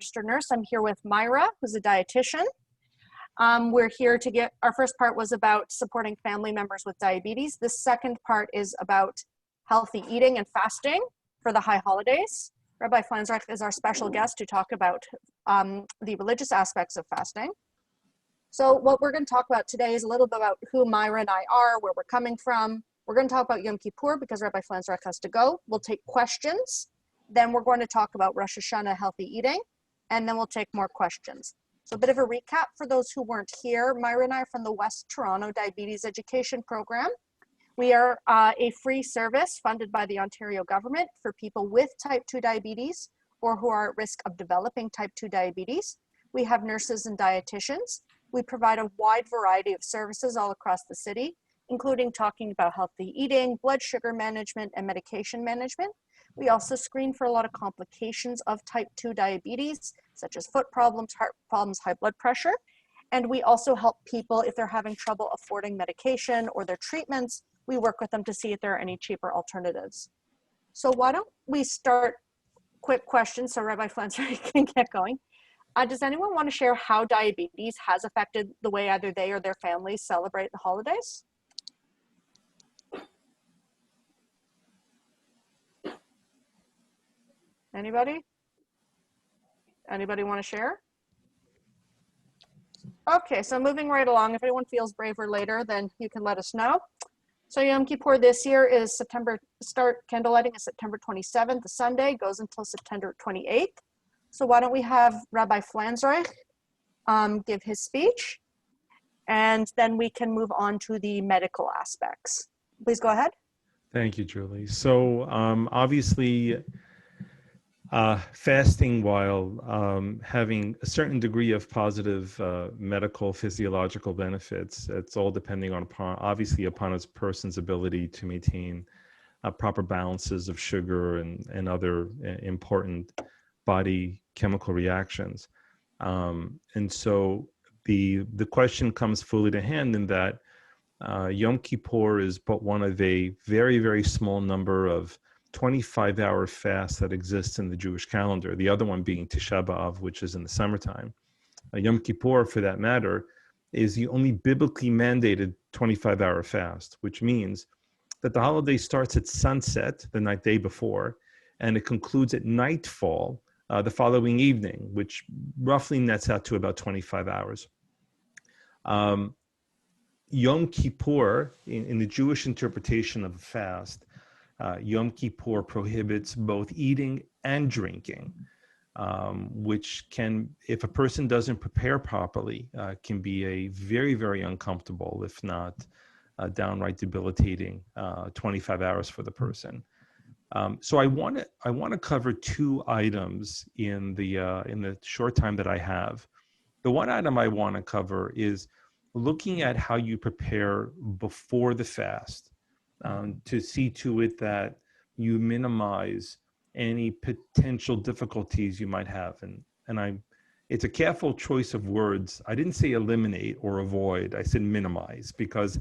registered nurse. I'm here with Myra, who's a dietitian. We're here to get, our first part was about supporting family members with diabetes. The second part is about healthy eating and fasting for the high holidays. Rabbi Flanzraich is our special guest to talk about the religious aspects of fasting. So what we're going to talk about today is a little bit about who Myra and I are, where we're coming from. We're going to talk about Yom Kippur because Rabbi Flanzraich has to go. We'll take questions. Then we're going to talk about Rosh Hashanah, healthy eating, and then we'll take more questions. So a bit of a recap for those who weren't here. Myra and I are from the West Toronto Diabetes Education Program. We are a free service funded by the Ontario government for people with type 2 diabetes or who are at risk of developing type 2 diabetes. We have nurses and dietitians. We provide a wide variety of services all across the city, including talking about healthy eating, blood sugar management, and medication management. We also screen for a lot of complications of type 2 diabetes, such as foot problems, heart problems, high blood pressure. And we also help people if they're having trouble affording medication or their treatments. We work with them to see if there are any cheaper alternatives. So why don't we start, quick question so Rabbi Flanzraich can get going. Does anyone want to share how diabetes has affected the way either they or their families celebrate the holidays? Anybody? Anybody want to share? Okay, so moving right along, if anyone feels braver later, then you can let us know. So Yom Kippur this year is candle lighting is September 27th, the Sunday, goes until September 28th. So why don't we have Rabbi Flanzraich give his speech, and then we can move on to the medical aspects. Please go ahead. Thank you, Julie. So obviously, fasting while having a certain degree of positive medical, physiological benefits, it's all depending on obviously upon a person's ability to maintain proper balances of sugar and other important body chemical reactions. And so the question comes fully to hand in that Yom Kippur is but one of a very, very small number of 25-hour fasts that exists in the Jewish calendar, the other one being Tisha B'Av, which is in the summertime. Yom Kippur, for that matter, is the only biblically mandated 25-hour fast, which means that the holiday starts at sunset the night day before, and it concludes at nightfall the following evening, which roughly nets out to about 25 hours. Yom Kippur, in the Jewish interpretation of a fast, Yom Kippur prohibits both eating and drinking, which can, if a person doesn't prepare properly, can be a very, very uncomfortable, if not downright debilitating 25 hours for the person. So I want to cover two items in the short time that I have. The one item I want to cover is looking at how you prepare before the fast, to see to it that you minimize any potential difficulties you might have. And it's a careful choice of words. I didn't say eliminate or avoid. I said minimize, because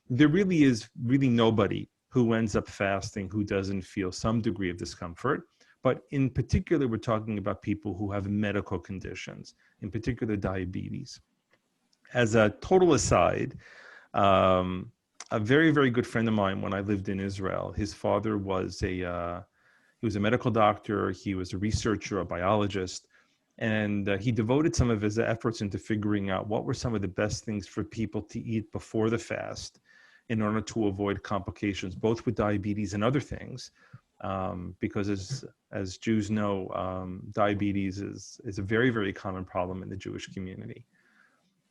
there really is nobody who ends up fasting who doesn't feel some degree of discomfort. But in particular, we're talking about people who have medical conditions, in particular diabetes. As a total aside, a very, very good friend of mine when I lived in Israel, his father was he was a medical doctor, he was a researcher, a biologist, and he devoted some of his efforts into figuring out what were some of the best things for people to eat before the fast in order to avoid complications, both with diabetes and other things, because as Jews know, diabetes is a very, very common problem in the Jewish community.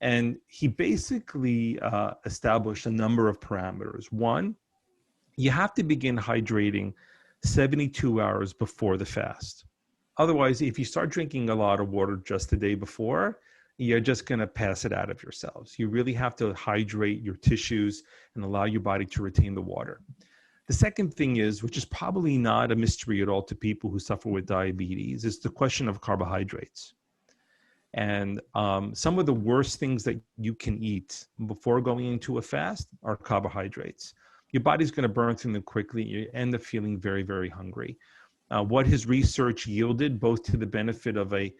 And he basically established a number of parameters. One, you have to begin hydrating 72 hours before the fast. Otherwise, if you start drinking a lot of water just the day before, you're just going to pass it out of yourselves. You really have to hydrate your tissues and allow your body to retain the water. The second thing is, which is probably not a mystery at all to people who suffer with diabetes, is the question of carbohydrates. And some of the worst things that you can eat before going into a fast are carbohydrates. Your body's going to burn through them quickly. You end up feeling very, very hungry. What his research yielded, both to the benefit of a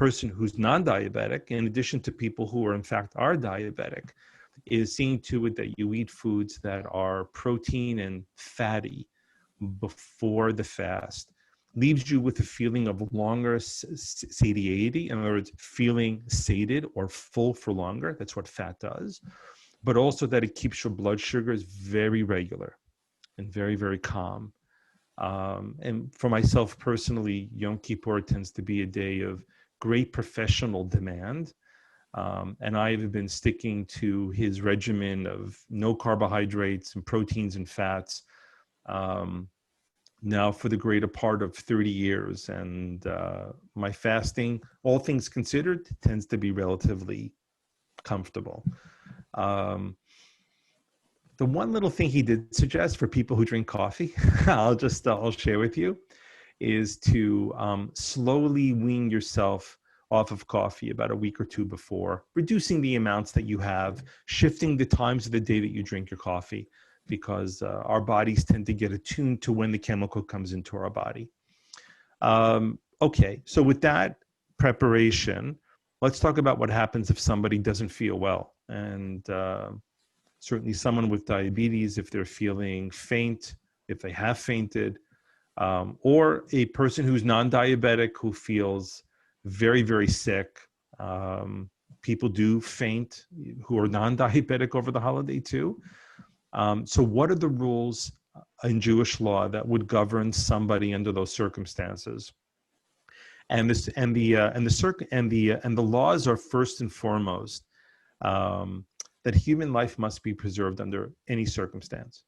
person who's non-diabetic, in addition to people who are in fact are diabetic, is seeing to it that you eat foods that are protein and fatty before the fast. Leaves you with a feeling of longer satiety, in other words, feeling sated or full for longer. That's what fat does. But also that it keeps your blood sugars very regular and very, very calm. And for myself personally, Yom Kippur tends to be a day of great professional demand. And I've been sticking to his regimen of no carbohydrates and proteins and fats now for the greater part of 30 years. And my fasting, all things considered, tends to be relatively comfortable. The one little thing he did suggest for people who drink coffee, I'll share with you, is to slowly wean yourself off of coffee about a week or two before, reducing the amounts that you have, shifting the times of the day that you drink your coffee, because our bodies tend to get attuned to when the chemical comes into our body. Okay, so with that preparation, let's talk about what happens if somebody doesn't feel well. And certainly someone with diabetes, if they're feeling faint, if they have fainted, or a person who's non-diabetic who feels very, very sick. People do faint who are non-diabetic over the holiday too. So what are the rules in Jewish law that would govern somebody under those circumstances? And the laws are first and foremost that human life must be preserved under any circumstance.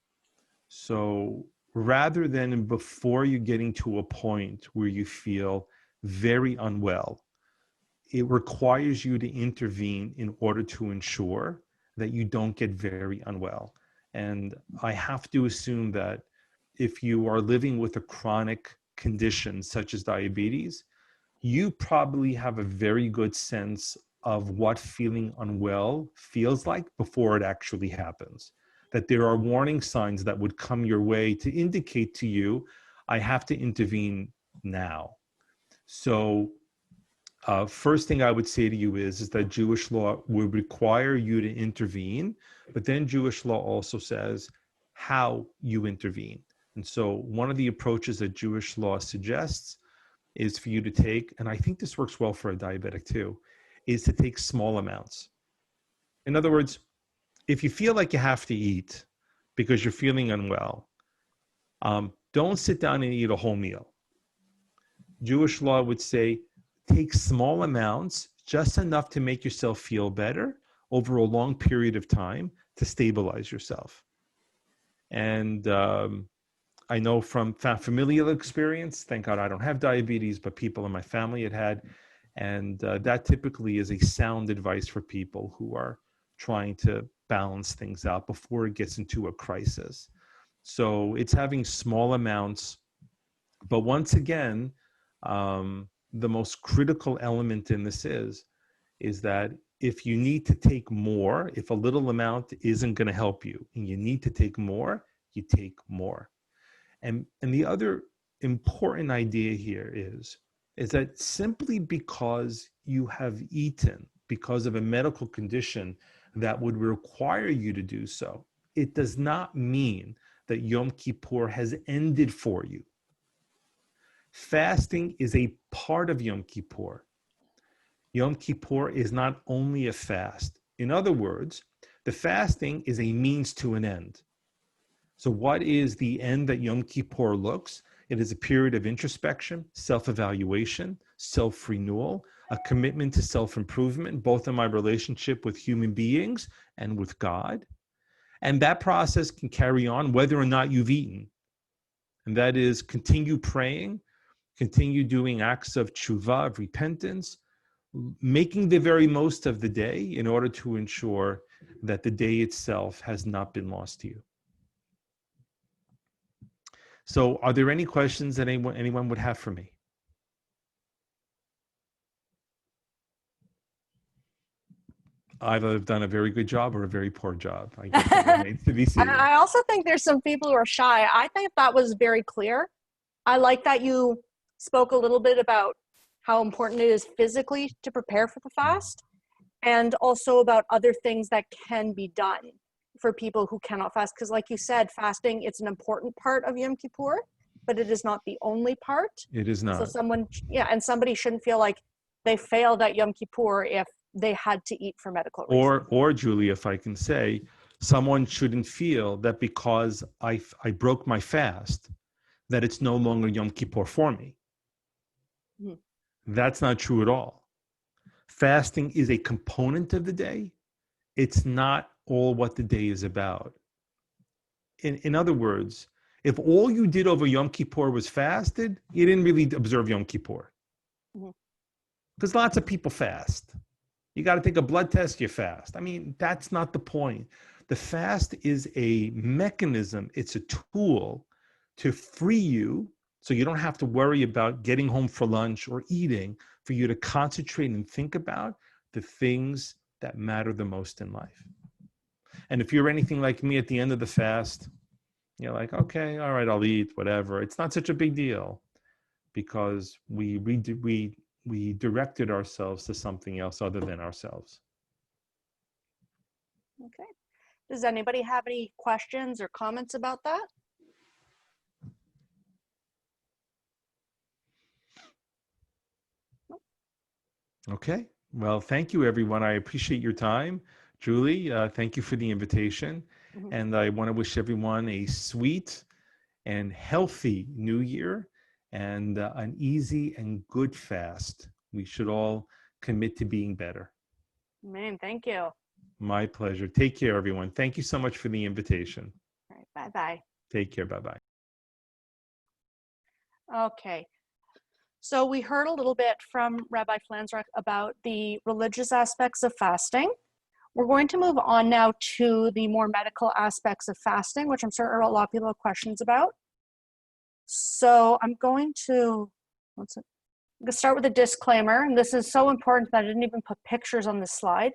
So rather than before you're getting to a point where you feel very unwell, it requires you to intervene in order to ensure that you don't get very unwell. And I have to assume that if you are living with a chronic condition such as diabetes, you probably have a very good sense of what feeling unwell feels like before it actually happens. That there are warning signs that would come your way to indicate to you, I have to intervene now. So first thing I would say to you is that Jewish law would require you to intervene, but then Jewish law also says how you intervene. And so one of the approaches that Jewish law suggests is for you to take, and I think this works well for a diabetic too, is to take small amounts. In other words, if you feel like you have to eat because you're feeling unwell, don't sit down and eat a whole meal. Jewish law would say, take small amounts, just enough to make yourself feel better over a long period of time to stabilize yourself. And I know from familial experience, thank God I don't have diabetes, but people in my family had. And that typically is a sound advice for people who are trying to balance things out before it gets into a crisis. So it's having small amounts. But once again, the most critical element in this is that if you need to take more, if a little amount isn't going to help you and you need to take more, you take more. And the other important idea here is that simply because you have eaten because of a medical condition that would require you to do so, it does not mean that Yom Kippur has ended for you. Fasting is a part of Yom Kippur. Yom Kippur is not only a fast. In other words, the fasting is a means to an end. So what is the end that Yom Kippur looks? It is a period of introspection, self-evaluation, self-renewal, a commitment to self-improvement, both in my relationship with human beings and with God. And that process can carry on whether or not you've eaten. And that is continue praying, continue doing acts of tshuva, of repentance, making the very most of the day in order to ensure that the day itself has not been lost to you. So are there any questions that anyone would have for me? Either I've done a very good job or a very poor job. I guess that remains to be seen. I also think there's some people who are shy. I think that was very clear. I like that you spoke a little bit about how important it is physically to prepare for the fast, and also about other things that can be done for people who cannot fast. Because like you said, fasting, it's an important part of Yom Kippur, but it is not the only part. It is So not. and somebody shouldn't feel like they failed at Yom Kippur if they had to eat for medical reasons. Or Julie, if I can say, someone shouldn't feel that because I broke my fast, that it's no longer Yom Kippur for me. Mhm. That's not true at all. Fasting is a component of the day. It's not all what the day is about. In other words, if all you did over Yom Kippur was fasted, you didn't really observe Yom Kippur. Mhm. Because lots of people fast. You got to take a blood test, you fast. I mean, that's not the point. The fast is a mechanism, it's a tool to free you so you don't have to worry about getting home for lunch or eating, for you to concentrate and think about the things that matter the most in life. And if you're anything like me at the end of the fast, you're like, okay, all right, I'll eat, whatever. It's not such a big deal because we directed ourselves to something else other than ourselves. Okay. Does anybody have any questions or comments about that? Okay. Well, thank you, everyone. I appreciate your time. Julie, thank you for the invitation. Mhm. And I want to wish everyone a sweet and healthy new year and an easy and good fast. We should all commit to being better. Man, thank you. All My pleasure. Take care, everyone. Thank you so much for the invitation. right, bye-bye. Take care. Bye-bye. Okay. So we heard a little bit from Rabbi Flanzraich about the religious aspects of fasting. We're going to move on now to the more medical aspects of fasting, which I'm sure a lot of people have questions about. So I'm going to start with a disclaimer, and this is so important that I didn't even put pictures on this slide.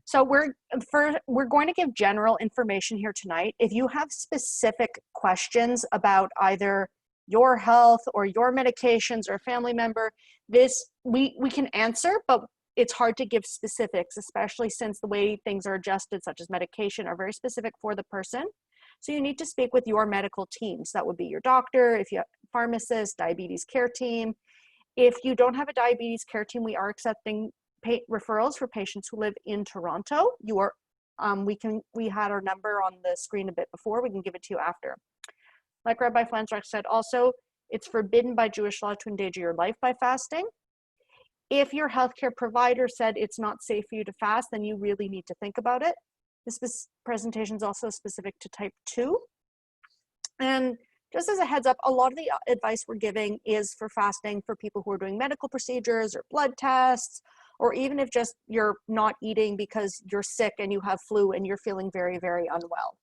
So we're going to give general information here tonight. If you have specific questions about either your health or your medications or a family member, this we can answer, but it's hard to give specifics, especially since the way things are adjusted, such as medication, are very specific for the person. So you need to speak with your medical teams. That would be your doctor, if you have a pharmacist, diabetes care team. If you don't have a diabetes care team, we are accepting referrals for patients who live in Toronto. You are, we had our number on the screen a bit before. We can give it to you after. Like Rabbi Flanzraich said, also, it's forbidden by Jewish law to endanger your life by fasting. If your healthcare provider said it's not safe for you to fast, then you really need to think about it. This presentation is also specific to type 2. And just as a heads up, a lot of the advice we're giving is for fasting for people who are doing medical procedures or blood tests, or even if just you're not eating because you're sick and you have flu and you're feeling very, very unwell.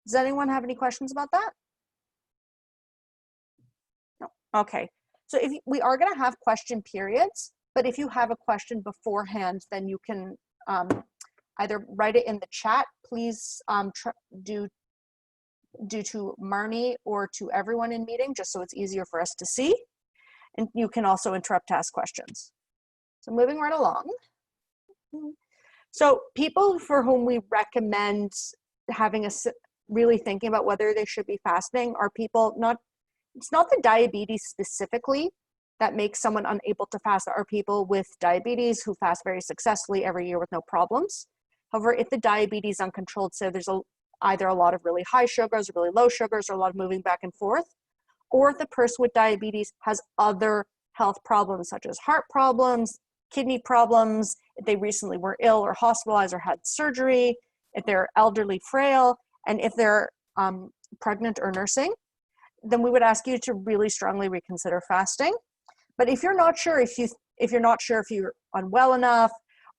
Does anyone have any questions about that? No. Okay. So we are going to have question periods, but if you have a question beforehand, then you can either write it in the chat. Please do to Marnie or to everyone in meeting, just so it's easier for us to see. And you can also interrupt to ask questions. So moving right along. So people for whom we recommend really thinking about whether they should be fasting are people it's not the diabetes specifically that makes someone unable to fast. There are people with diabetes who fast very successfully every year with no problems. However, if the diabetes is uncontrolled, so there's either a lot of really high sugars or really low sugars or a lot of moving back and forth, or if the person with diabetes has other health problems such as heart problems, kidney problems, if they recently were ill or hospitalized or had surgery, if they're elderly, frail, and if they're pregnant or nursing, then we would ask you to really strongly reconsider fasting. But if you're not sure, if you're unwell enough,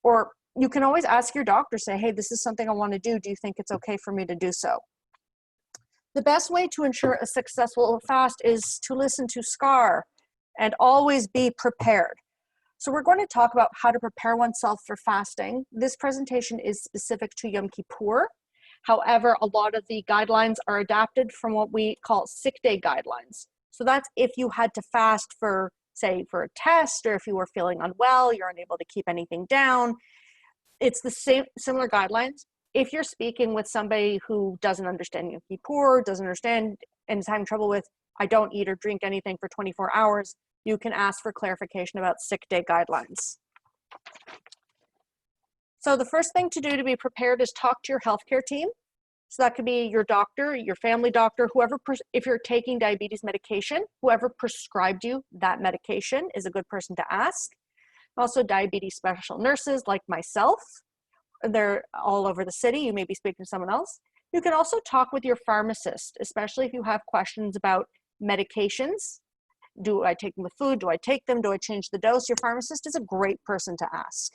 or you can always ask your doctor, say, hey, this is something I want to do. Do you think it's okay for me to do so? The best way to ensure a successful fast is to listen to SCAR and always be prepared. So we're going to talk about how to prepare oneself for fasting. This presentation is specific to Yom Kippur. However, a lot of the guidelines are adapted from what we call sick day guidelines. So that's if you had to fast for say for a test, or if you were feeling unwell, you're unable to keep anything down. It's the same, similar guidelines. If you're speaking with somebody who doesn't understand Yom Kippur, doesn't understand, and is having trouble with, I don't eat or drink anything for 24 hours, you can ask for clarification about sick day guidelines. So the first thing to do to be prepared is talk to your healthcare team. So that could be your doctor, your family doctor, whoever, if you're taking diabetes medication, whoever prescribed you that medication is a good person to ask. Also diabetes special nurses like myself. They're all over the city. You may be speaking to someone else. You can also talk with your pharmacist, especially if you have questions about medications. Do I take them with food? Do I take them? Do I change the dose? Your pharmacist is a great person to ask.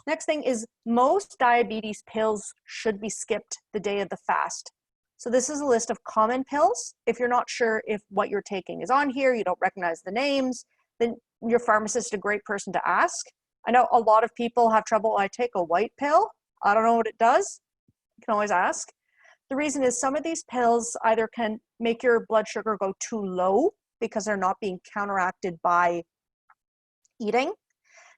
Next thing is most diabetes pills should be skipped the day of the fast. So this is a list of common pills. If you're not sure if what you're taking is on here, you don't recognize the names, then your pharmacist is a great person to ask. I know a lot of people have trouble. I take a white pill. I don't know what it does. You can always ask. The reason is some of these pills either can make your blood sugar go too low because they're not being counteracted by eating.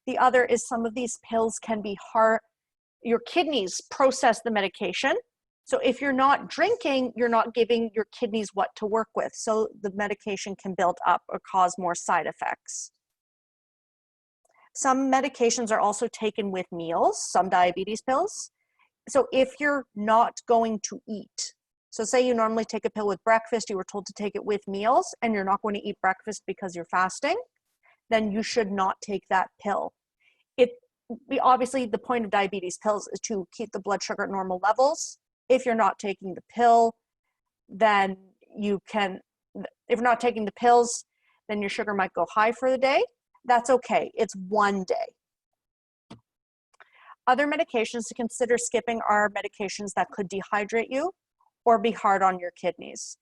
The other is some of these pills can be hard. Your kidneys process the medication. So if you're not drinking, you're not giving your kidneys what to work with. So the medication can build up or cause more side effects. Some medications are also taken with meals, some diabetes pills. So if you're not going to eat, so say you normally take a pill with breakfast, you were told to take it with meals, and you're not going to eat breakfast because you're fasting, then you should not take that pill. Obviously, the point of diabetes pills is to keep the blood sugar at normal levels. If you're not taking the pill, then if you're not taking the pills, then your sugar might go high for the day. That's okay. It's one day. Other medications to consider skipping are medications that could dehydrate you or be hard on your kidneys.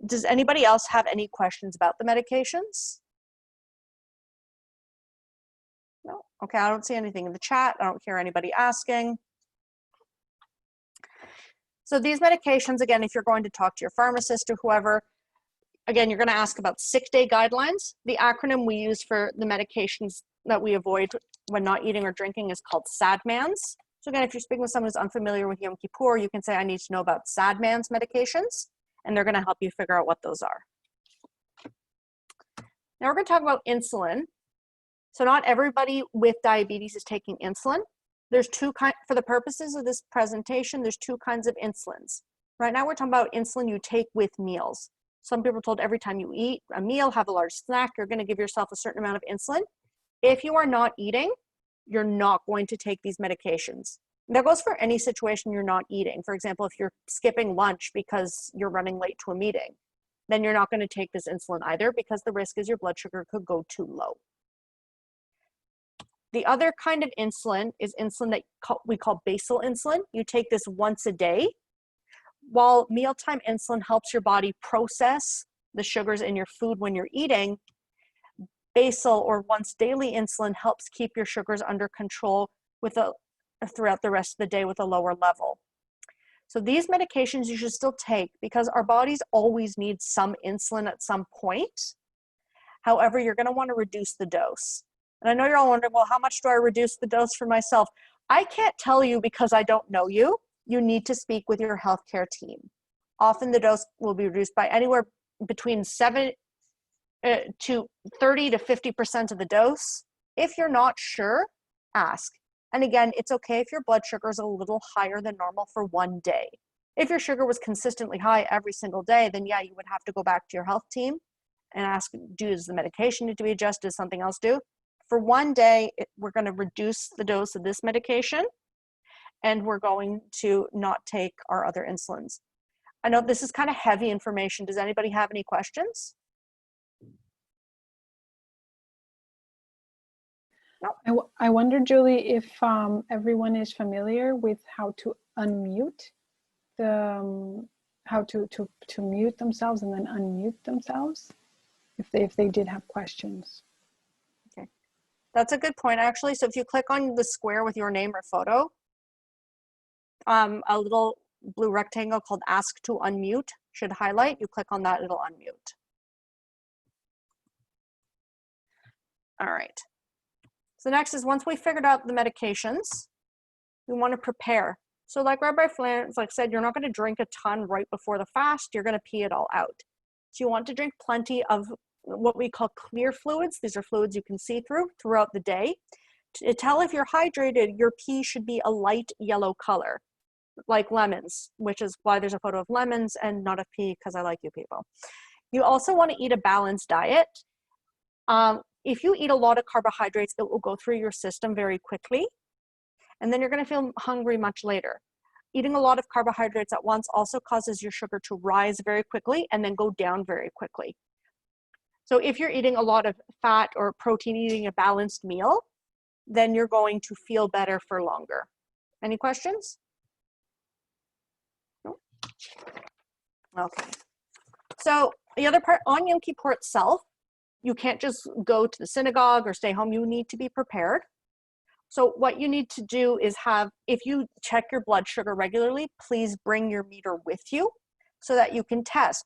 Does anybody else have any questions about the medications? No? Okay, I don't see anything in the chat. I don't hear anybody asking. So these medications, again, if you're going to talk to your pharmacist or whoever, again, you're going to ask about sick day guidelines. The acronym we use for the medications that we avoid when not eating or drinking is called SADMANS. So again, if you're speaking with someone who's unfamiliar with Yom Kippur, you can say, I need to know about SADMANS medications, and they're going to help you figure out what those are. Now we're going to talk about insulin. So not everybody with diabetes is taking insulin. There's two kinds, for the purposes of this presentation, there's two kinds of insulins. Right now we're talking about insulin you take with meals. Some people are told every time you eat a meal, have a large snack, you're going to give yourself a certain amount of insulin. If you are not eating, you're not going to take these medications. And that goes for any situation you're not eating. For example, if you're skipping lunch because you're running late to a meeting, then you're not going to take this insulin either because the risk is your blood sugar could go too low. The other kind of insulin is insulin that we call basal insulin. You take this once a day. While mealtime insulin helps your body process the sugars in your food when you're eating, basal or once daily insulin helps keep your sugars under control throughout the rest of the day with a lower level. So these medications you should still take because our bodies always need some insulin at some point. However, you're going to want to reduce the dose. And I know you're all wondering, well, how much do I reduce the dose for myself? I can't tell you because I don't know you. You need to speak with your healthcare team. Often the dose will be reduced by anywhere between 30 to 50% of the dose. If you're not sure, ask. And again, it's okay if your blood sugar is a little higher than normal for one day. If your sugar was consistently high every single day, then yeah, you would have to go back to your health team and ask, does the medication need to be adjusted? Does something else do? For one day, we're going to reduce the dose of this medication, and we're going to not take our other insulins. I know this is kind of heavy information. Does anybody have any questions? No. I wonder, Julie, if everyone is familiar with how to unmute how to mute themselves and then unmute themselves, if they did have questions. Okay, that's a good point, actually. So if you click on the square with your name or photo, a little blue rectangle called Ask to Unmute should highlight. You click on that, it'll unmute. All right. So next is once we figured out the medications, we want to prepare. So like Rabbi Flanzraich said, you're not going to drink a ton right before the fast. You're going to pee it all out. So you want to drink plenty of what we call clear fluids. These are fluids you can see throughout the day. To tell if you're hydrated, your pee should be a light yellow color, like lemons, which is why there's a photo of lemons and not a pea, because I like you people. You also want to eat a balanced diet. If you eat a lot of carbohydrates, it will go through your system very quickly, and then you're going to feel hungry much later. Eating a lot of carbohydrates at once also causes your sugar to rise very quickly and then go down very quickly. So if you're eating a lot of fat or protein, eating a balanced meal, then you're going to feel better for longer. Any questions? No? Okay. So the other part, on Yom Kippur itself, you can't just go to the synagogue or stay home. You need to be prepared. So what you need to do is if you check your blood sugar regularly, please bring your meter with you so that you can test.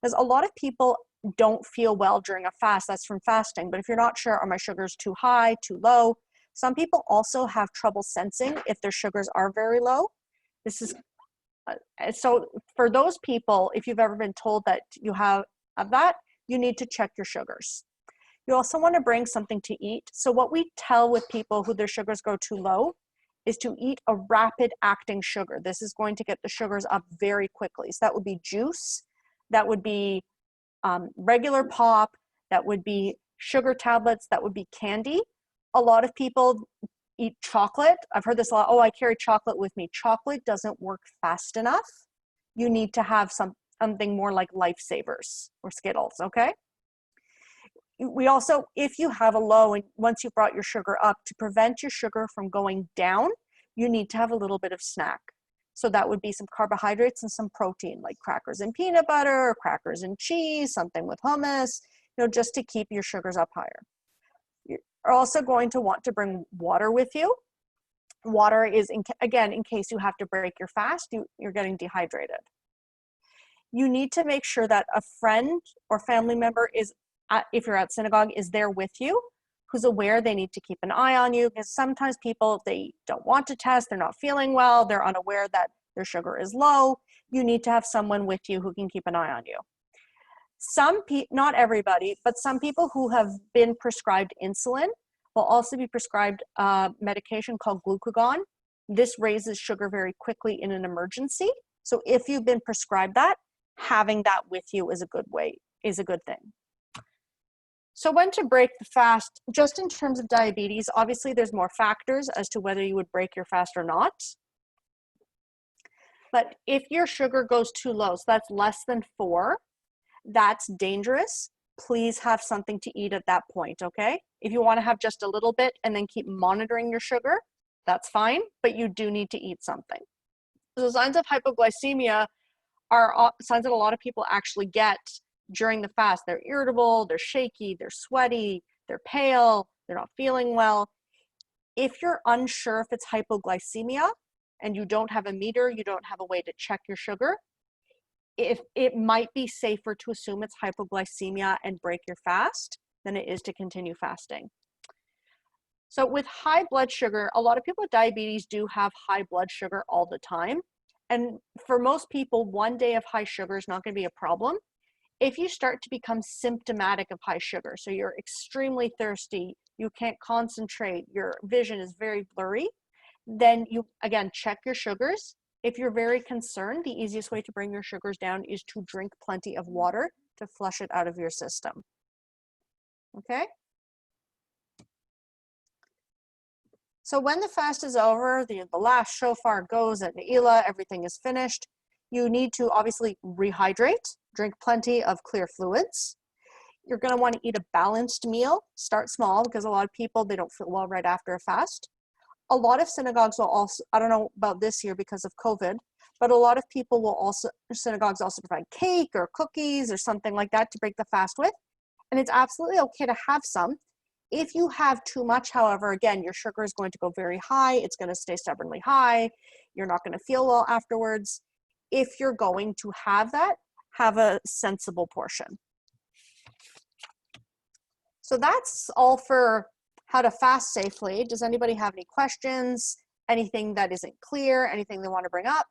Because a lot of people don't feel well during a fast. That's from fasting. But if you're not sure, are my sugars too high, too low? Some people also have trouble sensing if their sugars are very low. This is so for those people, if you've ever been told that you have that, you need to check your sugars. You also want to bring something to eat. So what we tell with people who their sugars go too low is to eat a rapid acting sugar. This is going to get the sugars up very quickly. So that would be juice, that would be regular pop, that would be sugar tablets, that would be candy. A lot of people eat chocolate. I've heard this a lot. Oh, I carry chocolate with me. Chocolate doesn't work fast enough. You need to have something more like Lifesavers or Skittles, okay? We also, if you have a low and once you've brought your sugar up, to prevent your sugar from going down, you need to have a little bit of snack. So that would be some carbohydrates and some protein, like crackers and peanut butter, or crackers and cheese, something with hummus, just to keep your sugars up higher. You're also going to want to bring water with you. Water is, again, in case you have to break your fast, you're getting dehydrated. You need to make sure that a friend or family member is, if you're at synagogue, is there with you, who's aware they need to keep an eye on you, because sometimes people, they don't want to test, they're not feeling well, they're unaware that their sugar is low. You need to have someone with you who can keep an eye on you. Not everybody, but some people who have been prescribed insulin will also be prescribed a medication called glucagon. This raises sugar very quickly in an emergency. So if you've been prescribed that, having that with you is a good thing. So when to break the fast, just in terms of diabetes, obviously there's more factors as to whether you would break your fast or not. But if your sugar goes too low, so that's less than 4, that's dangerous. Please have something to eat at that point, okay? If you want to have just a little bit and then keep monitoring your sugar, that's fine, but you do need to eat something. So signs of hypoglycemia are signs that a lot of people actually get during the fast. They're irritable, they're shaky, they're sweaty, they're pale, they're not feeling well. If you're unsure if it's hypoglycemia and you don't have a meter, you don't have a way to check your sugar, if it might be safer to assume it's hypoglycemia and break your fast than it is to continue fasting. So with high blood sugar, a lot of people with diabetes do have high blood sugar all the time. And for most people, one day of high sugar is not going to be a problem. If you start to become symptomatic of high sugar, so you're extremely thirsty, you can't concentrate, your vision is very blurry, then you, again, check your sugars. If you're very concerned, the easiest way to bring your sugars down is to drink plenty of water to flush it out of your system. Okay? So when the fast is over, the last shofar goes at Ne'ilah, everything is finished, you need to obviously rehydrate, drink plenty of clear fluids. You're going to want to eat a balanced meal. Start small, because a lot of people, they don't feel well right after a fast. A lot of synagogues will also, I don't know about this year because of COVID, but a lot of people will also, synagogues also provide cake or cookies or something like that to break the fast with. And it's absolutely okay to have some. If you have too much, however, again, your sugar is going to go very high. It's going to stay stubbornly high. You're not going to feel well afterwards. If you're going to have that, have a sensible portion. So that's all for how to fast safely. Does anybody have any questions? Anything that isn't clear? Anything they want to bring up?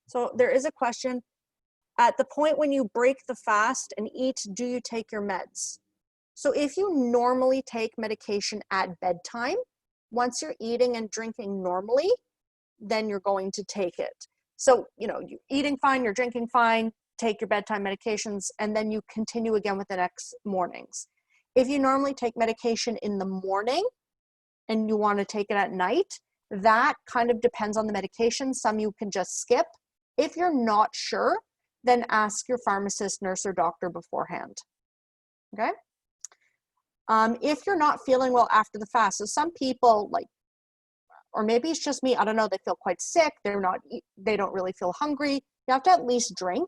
So there is a question. At the point when you break the fast and eat, do you take your meds? So if you normally take medication at bedtime, once you're eating and drinking normally, then you're going to take it. So, you know, you're eating fine, you're drinking fine, take your bedtime medications, and then you continue again with the next mornings. If you normally take medication in the morning and you want to take it at night, that kind of depends on the medication. Some you can just skip. If you're not sure, then ask your pharmacist, nurse, or doctor beforehand. Okay? If you're not feeling well after the fast, so some people, like, or maybe it's just me, I don't know, they feel quite sick, they don't really feel hungry, you have to at least drink.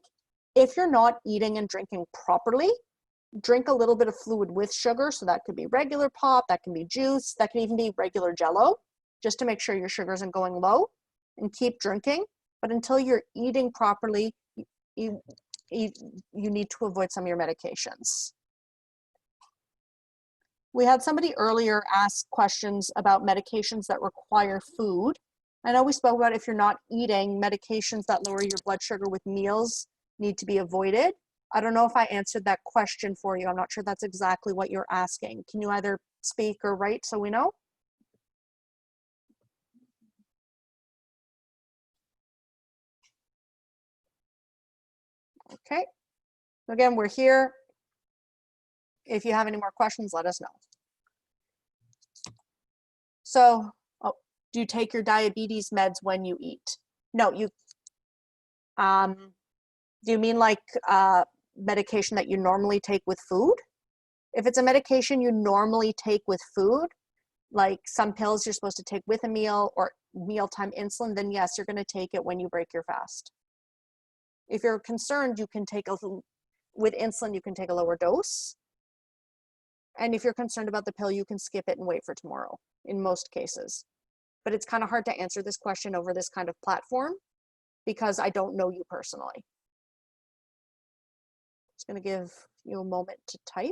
If you're not eating and drinking properly, drink a little bit of fluid with sugar. So that could be regular pop, that can be juice, that can even be regular Jello, just to make sure your sugar isn't going low, and keep drinking. But until you're eating properly, you need to avoid some of your medications. We had somebody earlier ask questions about medications that require food. I know we spoke about if you're not eating, medications that lower your blood sugar with meals need to be avoided. I don't know if I answered that question for you. I'm not sure that's exactly what you're asking. Can you either speak or write so we know? Okay. Again, we're here. If you have any more questions, let us know. So, do you take your diabetes meds when you eat? No, you, do you mean like medication that you normally take with food? If it's a medication you normally take with food, like some pills you're supposed to take with a meal or mealtime insulin, then yes, you're going to take it when you break your fast. If you're concerned, you can take with insulin, you can take a lower dose. And if you're concerned about the pill, you can skip it and wait for tomorrow in most cases. But it's kind of hard to answer this question over this kind of platform because I don't know you personally. Just going to give you a moment to type.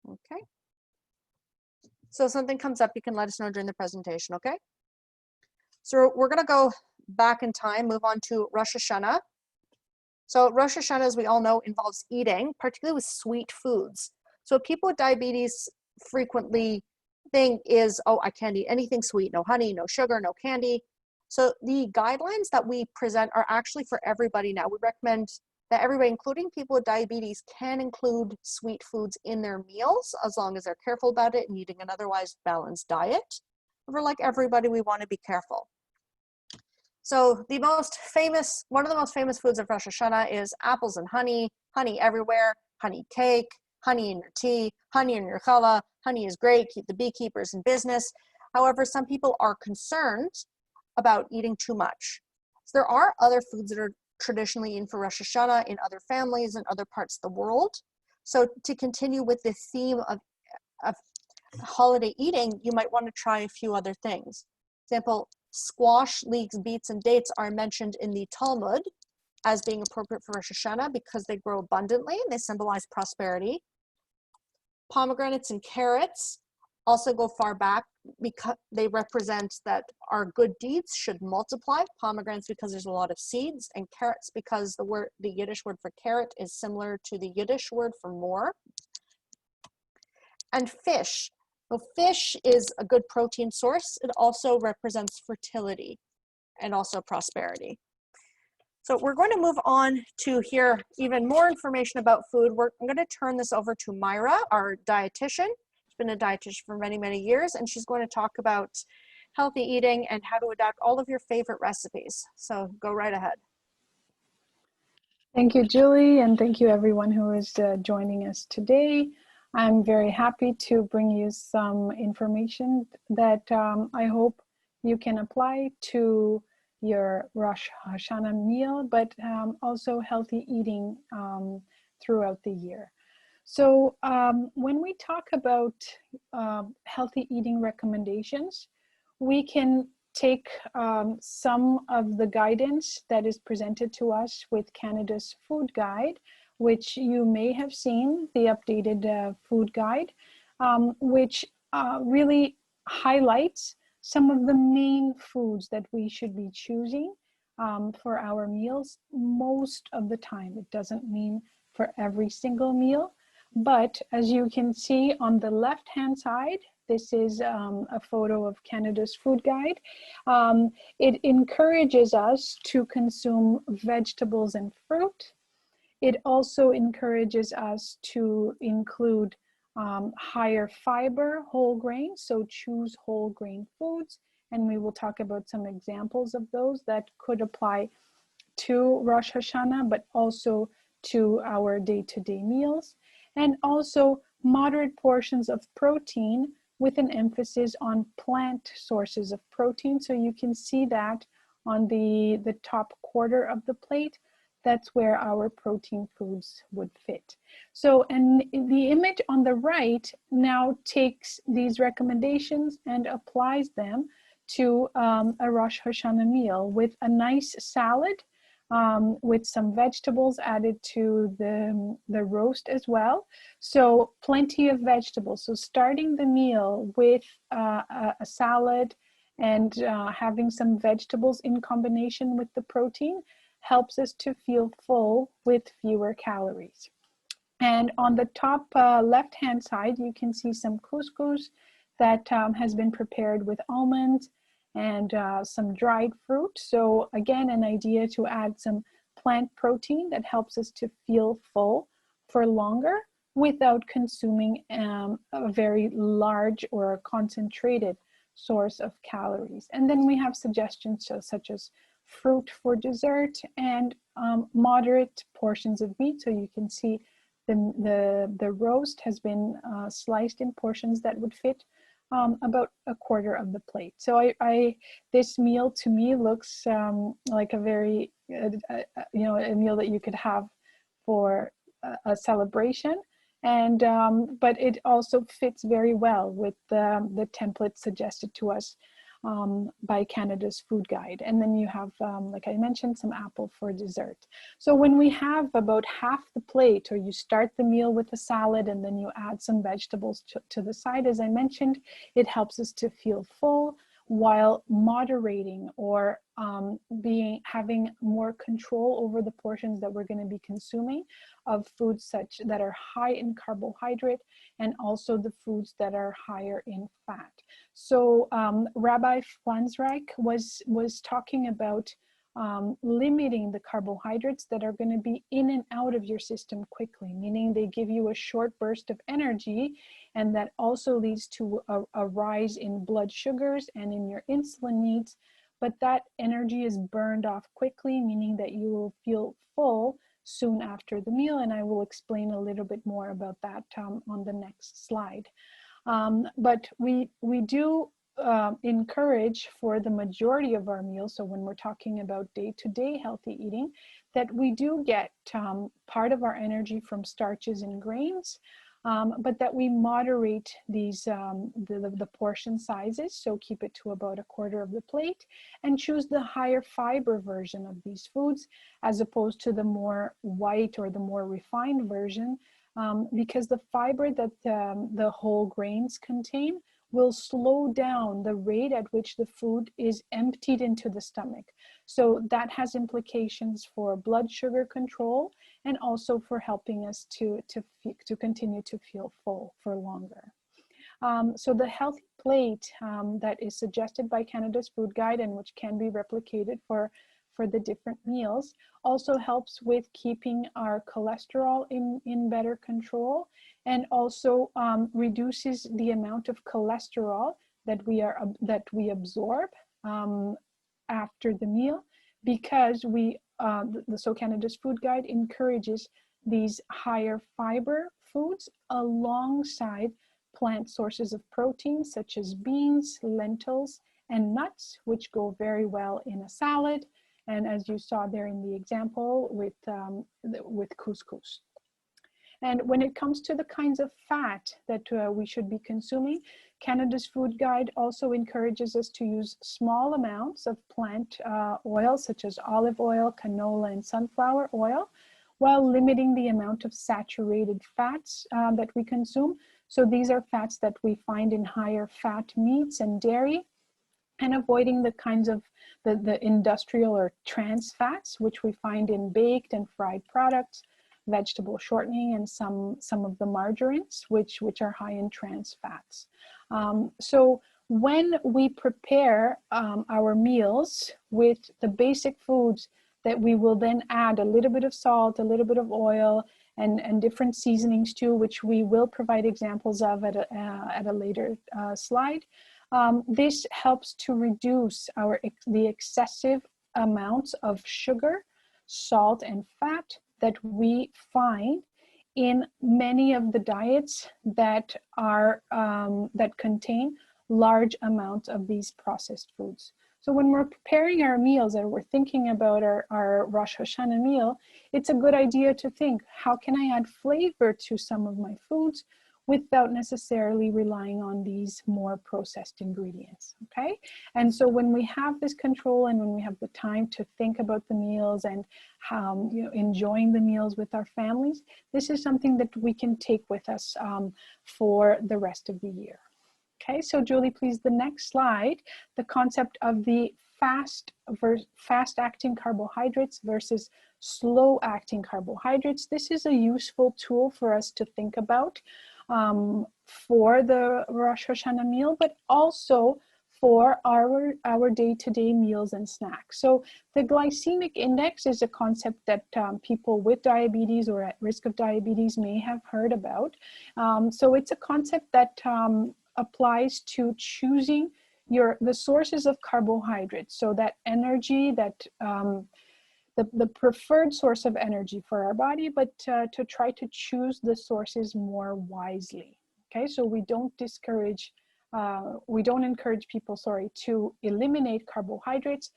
Okay. So if something comes up, you can let us know during the presentation, okay? So we're going to go back in time, move on to Rosh Hashanah. So Rosh Hashanah, as we all know, involves eating, particularly with sweet foods. So people with diabetes frequently think is, oh, I can't eat anything sweet, no honey, no sugar, no candy. So the guidelines that we present are actually for everybody now. We recommend that everybody, including people with diabetes, can include sweet foods in their meals as long as they're careful about it and eating an otherwise balanced diet. For like everybody, we want to be careful. So the most famous, one of the most famous foods of Rosh Hashanah is apples and honey everywhere, honey cake, honey in your tea, honey in your challah. Honey is great, keep the beekeepers in business. However, some people are concerned about eating too much. So there are other foods that are traditionally eaten for Rosh Hashanah in other families and other parts of the world. So to continue with the theme of holiday eating, you might want to try a few other things. For example, squash, leeks, beets, and dates are mentioned in the Talmud as being appropriate for Rosh Hashanah because they grow abundantly and they symbolize prosperity. Pomegranates and carrots also go far back because they represent that our good deeds should multiply. Pomegranates because there's a lot of seeds, and carrots because the Yiddish word for carrot is similar to the Yiddish word for more. And fish. Well, fish is a good protein source. It also represents fertility and also prosperity. So we're going to move on to hear even more information about food. I'm going to turn this over to Myra, our dietitian. She's been a dietitian for many, many years, and she's going to talk about healthy eating and how to adapt all of your favorite recipes. So go right ahead. Thank you, Julie, and thank you everyone who is joining us today. I'm very happy to bring you some information that I hope you can apply to your Rosh Hashanah meal, but also healthy eating throughout the year. So when we talk about healthy eating recommendations, we can take some of the guidance that is presented to us with Canada's food guide, which you may have seen, the updated food guide, which really highlights some of the main foods that we should be choosing for our meals most of the time. It doesn't mean for every single meal, but as you can see on the left-hand side, this is a photo of Canada's food guide. It encourages us to consume vegetables and fruit. It also encourages us to include higher fiber whole grains, so choose whole grain foods. And we will talk about some examples of those that could apply to Rosh Hashanah, but also to our day-to-day meals. And also moderate portions of protein with an emphasis on plant sources of protein. So you can see that on the top quarter of the plate. That's where our protein foods would fit. So, and the image on the right now takes these recommendations and applies them to a Rosh Hashanah meal with a nice salad, with some vegetables added to the roast as well. So plenty of vegetables. So starting the meal with a salad and having some vegetables in combination with the protein helps us to feel full with fewer calories. And on the top left-hand side, you can see some couscous that has been prepared with almonds and some dried fruit. So again, an idea to add some plant protein that helps us to feel full for longer without consuming a very large or concentrated source of calories. And then we have suggestions such as fruit for dessert and moderate portions of meat. So you can see the roast has been sliced in portions that would fit about a quarter of the plate. So this meal to me looks like a very, a meal that you could have for a celebration. And but it also fits very well with the template suggested to us by Canada's food guide. And then you have, like I mentioned, some apple for dessert. So when we have about half the plate, or you start the meal with a salad and then you add some vegetables to the side, as I mentioned, it helps us to feel full while moderating or having more control over the portions that we're going to be consuming of foods such that are high in carbohydrate and also the foods that are higher in fat. So Rabbi Flanzraich was talking about limiting the carbohydrates that are going to be in and out of your system quickly, meaning they give you a short burst of energy, and that also leads to a rise in blood sugars and in your insulin needs. But that energy is burned off quickly, meaning that you will feel full soon after the meal. And I will explain a little bit more about that on the next slide. But we do encourage for the majority of our meals, so when we're talking about day-to-day healthy eating, that we do get part of our energy from starches and grains, but that we moderate these the portion sizes, so keep it to about a quarter of the plate, and choose the higher fiber version of these foods as opposed to the more white or the more refined version, because the fiber that the whole grains contain will slow down the rate at which the food is emptied into the stomach. So that has implications for blood sugar control and also for helping us to continue to feel full for longer. So the healthy plate that is suggested by Canada's food guide and which can be replicated for the different meals also helps with keeping our cholesterol in better control, and also reduces the amount of cholesterol that we absorb after the meal, because so Canada's food guide encourages these higher fiber foods alongside plant sources of protein such as beans, lentils, and nuts, which go very well in a salad, and as you saw there in the example with couscous. And when it comes to the kinds of fat that we should be consuming, Canada's Food Guide also encourages us to use small amounts of plant oil, such as olive oil, canola, and sunflower oil, while limiting the amount of saturated fats that we consume. So these are fats that we find in higher fat meats and dairy, and avoiding the kinds of the industrial or trans fats, which we find in baked and fried products, vegetable shortening, and some of the margarines, which are high in trans fats. So when we prepare our meals with the basic foods that we will then add a little bit of salt, a little bit of oil, and different seasonings too, which we will provide examples of at a later slide. This helps to reduce the excessive amounts of sugar, salt, and fat that we find in many of the diets that are that contain large amounts of these processed foods. So when we're preparing our meals and we're thinking about our Rosh Hashanah meal, it's a good idea to think, how can I add flavor to some of my foods without necessarily relying on these more processed ingredients, okay? And so when we have this control and when we have the time to think about the meals and how, enjoying the meals with our families, this is something that we can take with us for the rest of the year. Okay, so Julie, please, the next slide, the concept of the fast-acting carbohydrates versus slow-acting carbohydrates. This is a useful tool for us to think about for the Rosh Hashanah meal, but also for our day-to-day meals and snacks. So the glycemic index is a concept that people with diabetes or at risk of diabetes may have heard about. So it's a concept that applies to choosing the sources of carbohydrates, so that energy that the preferred source of energy for our body, but to try to choose the sources more wisely. Okay, so we don't encourage people, to eliminate carbohydrates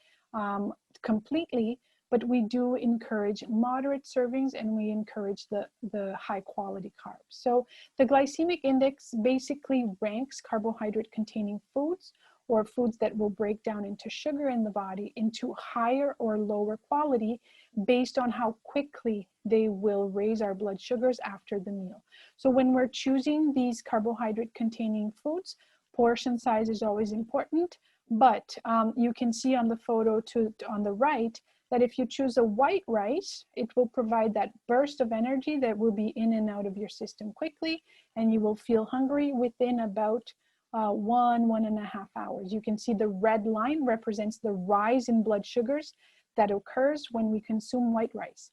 completely, but we do encourage moderate servings, and we encourage the high quality carbs. So the glycemic index basically ranks carbohydrate containing foods, or foods that will break down into sugar in the body, into higher or lower quality based on how quickly they will raise our blood sugars after the meal. So when we're choosing these carbohydrate containing foods, portion size is always important, but you can see on the photo on the right that if you choose a white rice, it will provide that burst of energy that will be in and out of your system quickly, and you will feel hungry within about 1.5 hours. You can see the red line represents the rise in blood sugars that occurs when we consume white rice.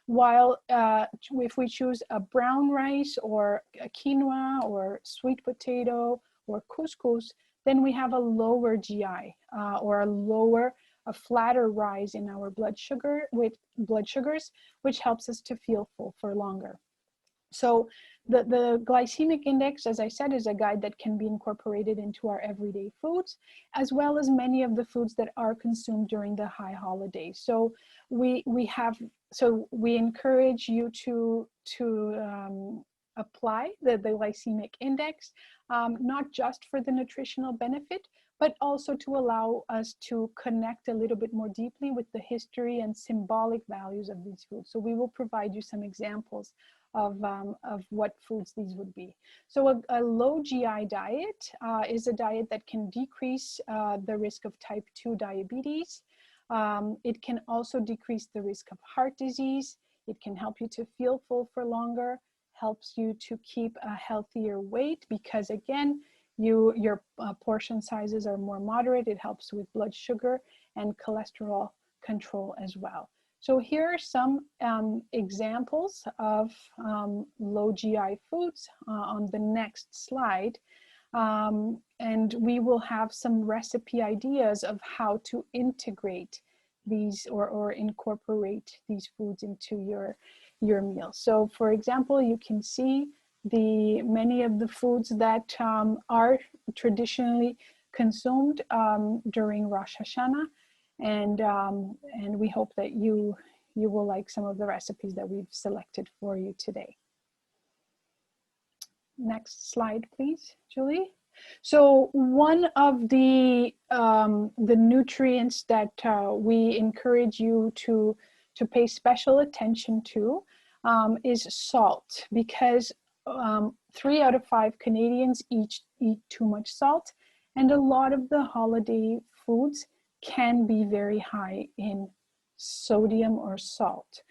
While if we choose a brown rice or a quinoa or sweet potato or couscous, then we have a lower GI or a flatter rise in our blood sugars, which helps us to feel full for longer. So the glycemic index, as I said, is a guide that can be incorporated into our everyday foods, as well as many of the foods that are consumed during the high holidays. So we encourage you to apply the glycemic index, not just for the nutritional benefit, but also to allow us to connect a little bit more deeply with the history and symbolic values of these foods. So we will provide you some examples of what foods these would be. So a low GI diet is a diet that can decrease the risk of type 2 diabetes. It can also decrease the risk of heart disease. It can help you to feel full for longer, helps you to keep a healthier weight because, again, your portion sizes are more moderate. It helps with blood sugar and cholesterol control as well. So here are some examples of low GI foods on the next slide. And we will have some recipe ideas of how to integrate these or incorporate these foods into your meal. So for example, you can see many of the foods that are traditionally consumed during Rosh Hashanah, and we hope that you will like some of the recipes that we've selected for you today. Next slide, please, Julie. So one of the nutrients that we encourage you to pay special attention to is salt, because 3 out of 5 Canadians eat too much salt, and a lot of the holiday foods can be very high in sodium or salt.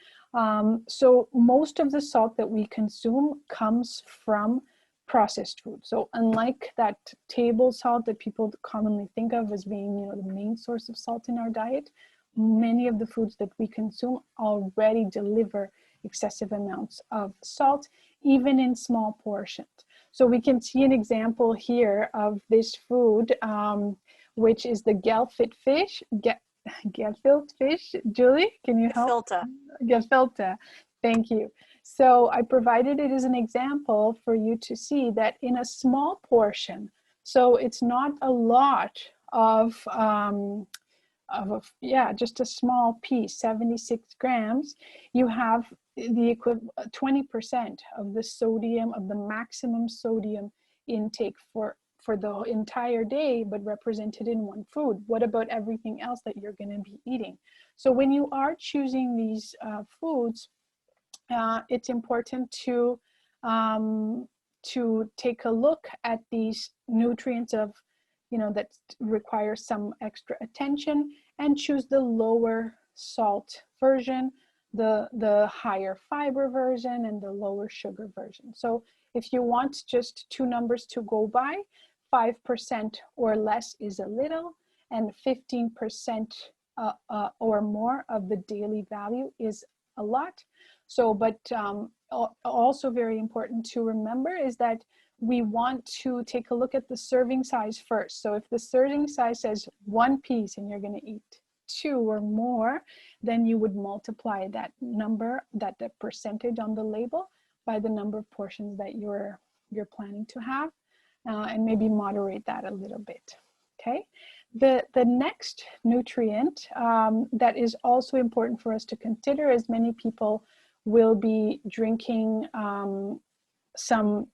So most of the salt that we consume comes from processed food. So unlike that table salt that people commonly think of as being, you know, the main source of salt in our diet, many of the foods that we consume already deliver excessive amounts of salt, even in small portions. So we can see an example here of this food, which is the gefilte fish. Gefilte fish. Julie, can you help? Gefilte. Gefilte. Thank you. So I provided it as an example for you to see that in a small portion, so it's not a lot of just a small piece, 76 grams, you have the equivalent 20% of the sodium, of the maximum sodium intake for the entire day, but represented in one food. What about everything else that you're going to be eating? So when you are choosing these foods, it's important to take a look at these nutrients of, you know, that require some extra attention, and choose the lower salt version, the higher fiber version, and the lower sugar version. So if you want just 2 numbers to go by, 5% or less is a little, and 15% or more of the daily value is a lot. So, but also very important to remember is that we want to take a look at the serving size first. So if the serving size says 1 piece and you're going to eat 2 or more, then you would multiply that number, that the percentage on the label, by the number of portions that you're planning to have, and maybe moderate that a little bit. Okay. The next nutrient that is also important for us to consider, as many people will be drinking some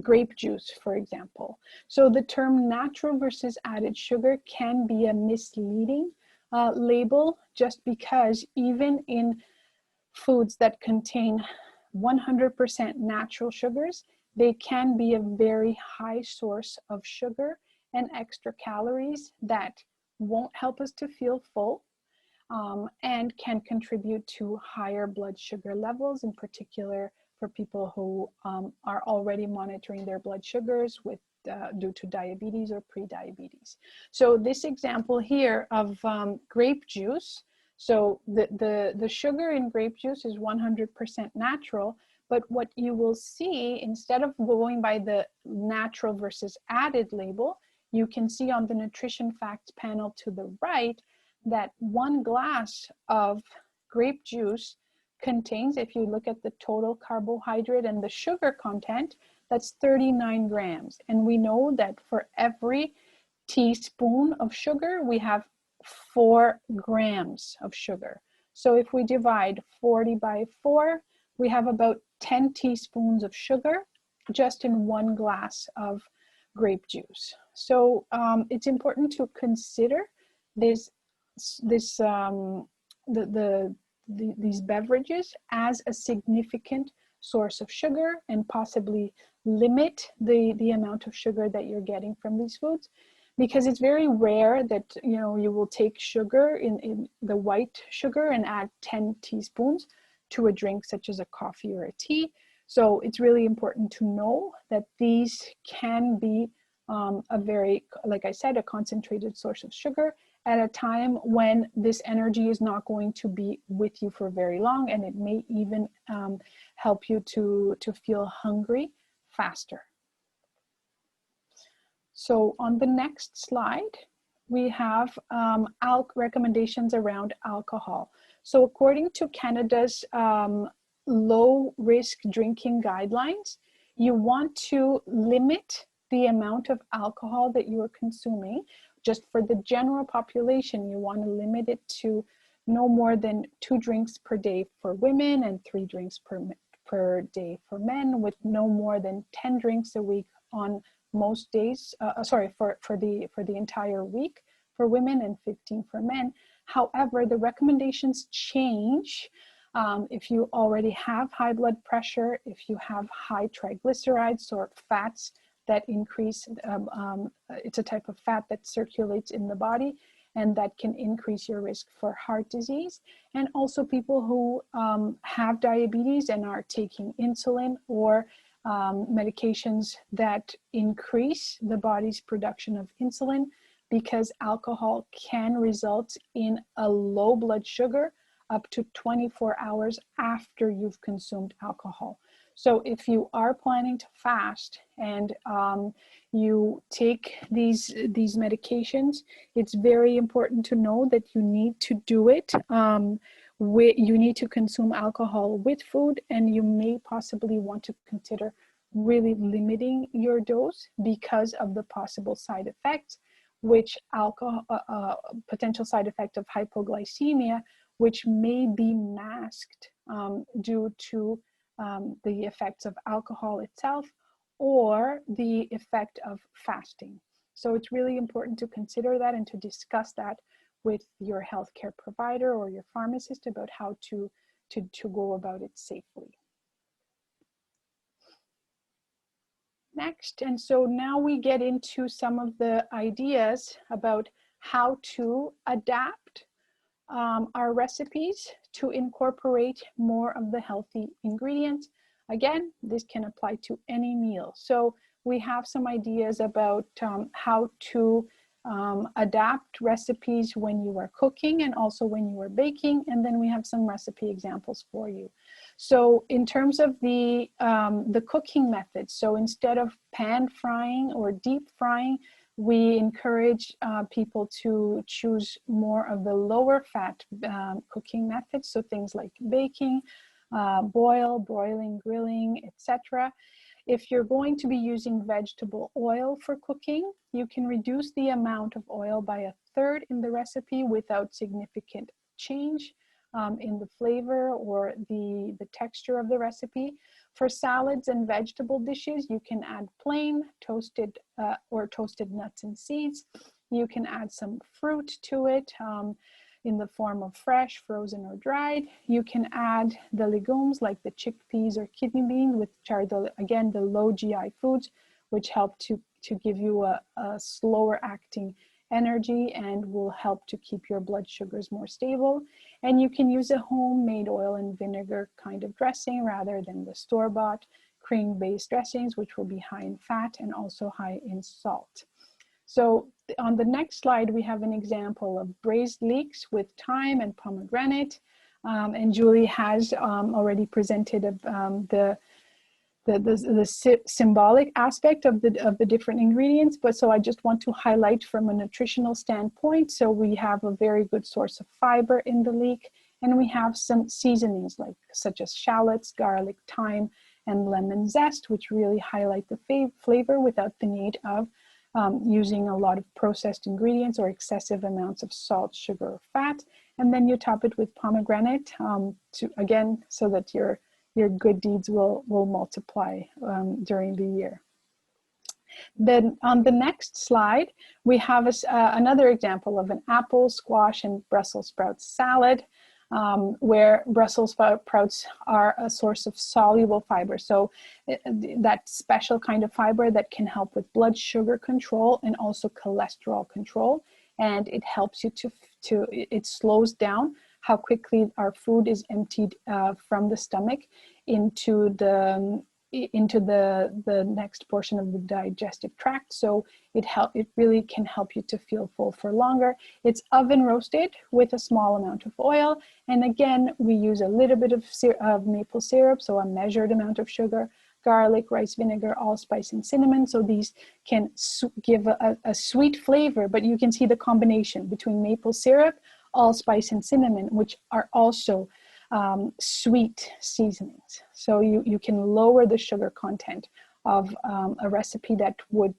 grape juice, for example. So the term natural versus added sugar can be a misleading label, just because even in foods that contain 100% natural sugars, they can be a very high source of sugar and extra calories that won't help us to feel full, and can contribute to higher blood sugar levels, in particular for people who are already monitoring their blood sugars with due to diabetes or pre-diabetes. So this example here of grape juice, so the sugar in grape juice is 100% natural, but what you will see, instead of going by the natural versus added label, you can see on the nutrition facts panel to the right that 1 glass of grape juice contains, if you look at the total carbohydrate and the sugar content, that's 39 grams. And we know that for every teaspoon of sugar, we have 4 grams of sugar. So if we divide 40 by 4, we have about 10 teaspoons of sugar just in 1 glass of grape juice. So it's important to consider these beverages as a significant source of sugar, and possibly limit the amount of sugar that you're getting from these foods, because it's very rare that, you know, you will take sugar in the white sugar and add 10 teaspoons to a drink such as a coffee or a tea. So it's really important to know that these can be a very, like I said, a concentrated source of sugar at a time when this energy is not going to be with you for very long, and it may even help you to feel hungry faster. So on the next slide, we have recommendations around alcohol. So according to Canada's low risk drinking guidelines, you want to limit the amount of alcohol that you are consuming. Just for the general population, you want to limit it to no more than 2 drinks per day for women and 3 drinks per per day for men, with no more than 10 drinks a week on most days, for the entire week for women, and 15 for men. However, the recommendations change if you already have high blood pressure, if you have high triglycerides or fats that increase, it's a type of fat that circulates in the body, and that can increase your risk for heart disease. And also people who have diabetes and are taking insulin or medications that increase the body's production of insulin, because alcohol can result in a low blood sugar up to 24 hours after you've consumed alcohol. So if you are planning to fast and you take these medications, it's very important to know that you need to do it. You need to consume alcohol with food, and you may possibly want to consider really limiting your dose because of the possible side effects, which potential side effect of hypoglycemia, which may be masked due to the effects of alcohol itself or the effect of fasting. So it's really important to consider that and to discuss that with your healthcare provider or your pharmacist about how to go about it safely. Next, and so now we get into some of the ideas about how to adapt our recipes to incorporate more of the healthy ingredients. Again, this can apply to any meal. So we have some ideas about how to adapt recipes when you are cooking and also when you are baking, and then we have some recipe examples for you. So in terms of the cooking method, so instead of pan frying or deep frying, we encourage people to choose more of the lower fat cooking methods. So things like baking, broiling, grilling, etc. If you're going to be using vegetable oil for cooking, you can reduce the amount of oil by 1/3 in the recipe without significant change in the flavor or the texture of the recipe. For salads and vegetable dishes, you can add plain toasted nuts and seeds. You can add some fruit to it in the form of fresh, frozen, or dried. You can add the legumes like the chickpeas or kidney beans, which are the low GI foods, which help to give you a slower acting energy and will help to keep your blood sugars more stable. And you can use a homemade oil and vinegar kind of dressing rather than the store-bought cream-based dressings, which will be high in fat and also high in salt. So on the next slide, we have an example of braised leeks with thyme and pomegranate. And Julie has already presented the symbolic aspect of the different ingredients, but so I just want to highlight from a nutritional standpoint. So we have a very good source of fiber in the leek, and we have some seasonings such as shallots, garlic, thyme, and lemon zest, which really highlight the flavor without the need of using a lot of processed ingredients or excessive amounts of salt, sugar, or fat. And then you top it with pomegranate so that your good deeds will multiply during the year. Then on the next slide, we have another example of an apple, squash, and Brussels sprout salad, where Brussels sprouts are a source of soluble fiber. So that special kind of fiber that can help with blood sugar control and also cholesterol control. And it helps you it slows down how quickly our food is emptied from the stomach into the next portion of the digestive tract. So it really can help you to feel full for longer. It's oven roasted with a small amount of oil. And again, we use a little bit of maple syrup, so a measured amount of sugar, garlic, rice vinegar, allspice, and cinnamon. So these can give a sweet flavor, but you can see the combination between maple syrup, allspice, and cinnamon, which are also sweet seasonings. So you can lower the sugar content of a recipe that would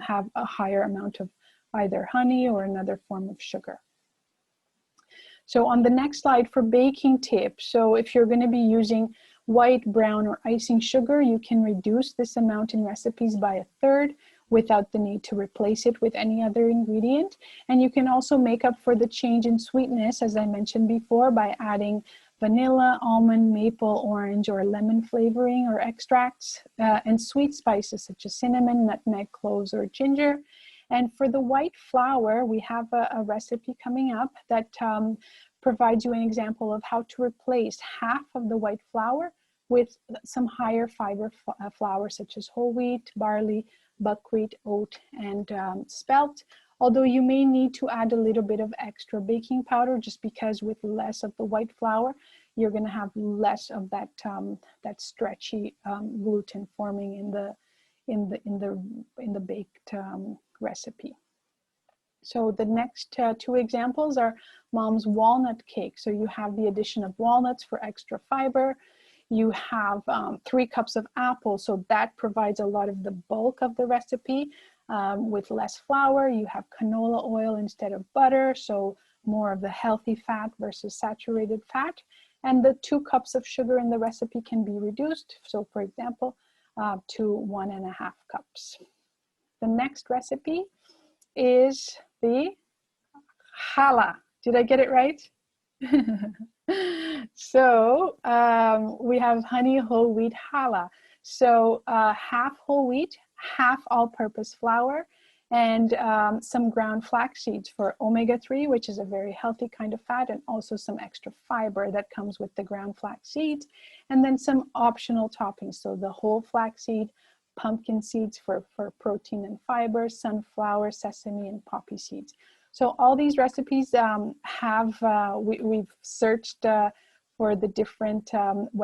have a higher amount of either honey or another form of sugar. So on the next slide for baking tips, so if you're going to be using white, brown, or icing sugar, you can reduce this amount in recipes by 1/3 without the need to replace it with any other ingredient. And you can also make up for the change in sweetness, as I mentioned before, by adding vanilla, almond, maple, orange, or lemon flavoring or extracts, and sweet spices such as cinnamon, nutmeg, cloves, or ginger. And for the white flour, we have a recipe coming up that provides you an example of how to replace half of the white flour with some higher fiber flour such as whole wheat, barley, buckwheat, oat, and spelt. Although you may need to add a little bit of extra baking powder, just because with less of the white flour, you're going to have less of that that stretchy gluten forming in the baked recipe. So the next two examples are Mom's walnut cake. So you have the addition of walnuts for extra fiber. You have 3 cups of apple, so that provides a lot of the bulk of the recipe with less flour. You have canola oil instead of butter, so more of the healthy fat versus saturated fat. And the 2 cups of sugar in the recipe can be reduced. So for example, to 1.5 cups. The next recipe is the challah. Did I get it right? So we have honey whole wheat challah. So half whole wheat, half all-purpose flour, and some ground flax seeds for omega-3, which is a very healthy kind of fat, and also some extra fiber that comes with the ground flax seeds, and then some optional toppings. So the whole flaxseed, pumpkin seeds for protein and fiber, sunflower, sesame, and poppy seeds. So all these recipes we've searched for the different